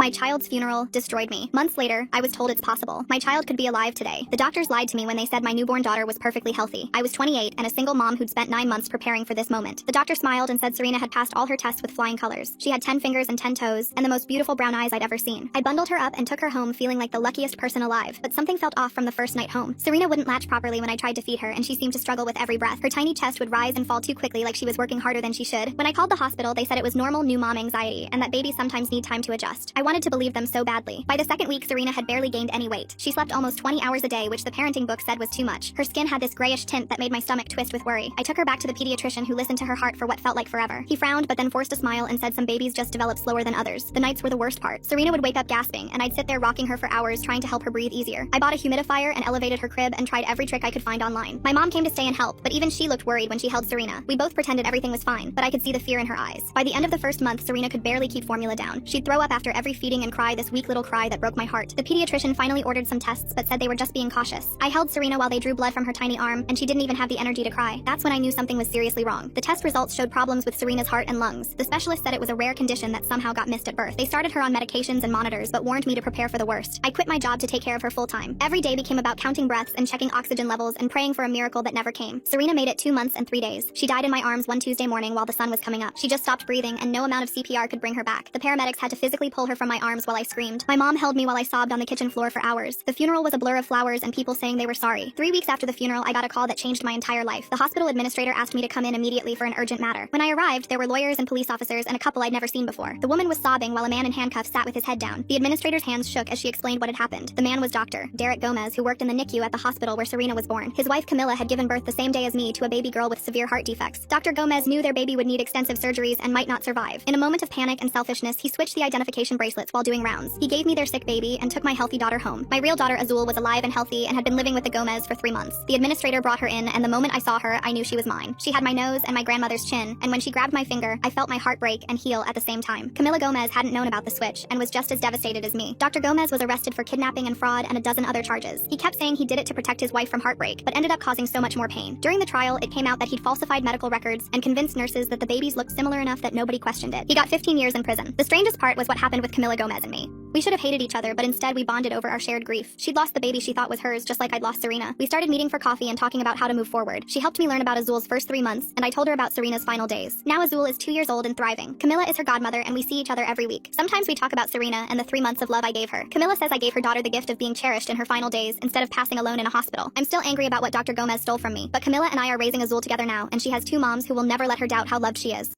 My child's funeral destroyed me. Months later, I was told it's possible. My child could be alive today. The doctors lied to me when they said my newborn daughter was perfectly healthy. I was 28 and a single mom who'd spent 9 months preparing for this moment. The doctor smiled and said Serena had passed all her tests with flying colors. She had 10 fingers and 10 toes, and the most beautiful brown eyes I'd ever seen. I bundled her up and took her home feeling like the luckiest person alive, but something felt off from the first night home. Serena wouldn't latch properly when I tried to feed her, and she seemed to struggle with every breath. Her tiny chest would rise and fall too quickly like she was working harder than she should. When I called the hospital, they said it was normal new mom anxiety, and that babies sometimes need time to adjust. I wanted to believe them so badly. By the second week, Serena had barely gained any weight. She slept almost 20 hours a day, which the parenting book said was too much. Her skin had this grayish tint that made my stomach twist with worry. I took her back to the pediatrician who listened to her heart for what felt like forever. He frowned but then forced a smile and said some babies just develop slower than others. The nights were the worst part. Serena would wake up gasping, and I'd sit there rocking her for hours trying to help her breathe easier. I bought a humidifier and elevated her crib and tried every trick I could find online. My mom came to stay and help, but even she looked worried when she held Serena. We both pretended everything was fine, but I could see the fear in her eyes. By the end of the first month, Serena could barely keep formula down. She'd throw up after every feeding and cry this weak little cry that broke my heart. The pediatrician finally ordered some tests but said they were just being cautious. I held Serena while they drew blood from her tiny arm, and she didn't even have the energy to cry. That's when I knew something was seriously wrong. The test results showed problems with Serena's heart and lungs. The specialist said it was a rare condition that somehow got missed at birth. They started her on medications and monitors but warned me to prepare for the worst. I quit my job to take care of her full time. Every day became about counting breaths and checking oxygen levels and praying for a miracle that never came. Serena made it 2 months and 3 days. She died in my arms one Tuesday morning while the sun was coming up. She just stopped breathing and no amount of CPR could bring her back. The paramedics had to physically pull her from my arms while I screamed. My mom held me while I sobbed on the kitchen floor for hours. The funeral was a blur of flowers and people saying they were sorry. 3 weeks after the funeral, I got a call that changed my entire life. The hospital administrator asked me to come in immediately for an urgent matter. When I arrived, there were lawyers and police officers and a couple I'd never seen before. The woman was sobbing while a man in handcuffs sat with his head down. The administrator's hands shook as she explained what had happened. The man was Dr. Derek Gomez, who worked in the NICU at the hospital where Serena was born. His wife Camilla had given birth the same day as me to a baby girl with severe heart defects. Dr. Gomez knew their baby would need extensive surgeries and might not survive. In a moment of panic and selfishness, he switched the identification bracelets while doing rounds. He gave me their sick baby and took my healthy daughter home. My real daughter Azul was alive and healthy and had been living with the Gomez for 3 months. The administrator brought her in, and the moment I saw her, I knew she was mine. She had my nose and my grandmother's chin, and when she grabbed my finger, I felt my heart break and heal at the same time. Camilla Gomez hadn't known about the switch and was just as devastated as me. Dr. Gomez was arrested for kidnapping and fraud and a dozen other charges. He kept saying he did it to protect his wife from heartbreak, but ended up causing so much more pain. During the trial, it came out that he'd falsified medical records and convinced nurses that the babies looked similar enough that nobody questioned it. He got 15 years in prison. The strangest part was what happened with Camilla Gomez and me. We should have hated each other, but instead we bonded over our shared grief. She'd lost the baby she thought was hers, just like I'd lost Serena. We started meeting for coffee and talking about how to move forward. She helped me learn about Azul's first 3 months, and I told her about Serena's final days. Now Azul is 2 years old and thriving. Camilla is her godmother, and we see each other every week. Sometimes we talk about Serena and the 3 months of love I gave her. Camilla says I gave her daughter the gift of being cherished in her final days instead of passing alone in a hospital. I'm still angry about what Dr. Gomez stole from me, but Camilla and I are raising Azul together now, and she has 2 moms who will never let her doubt how loved she is.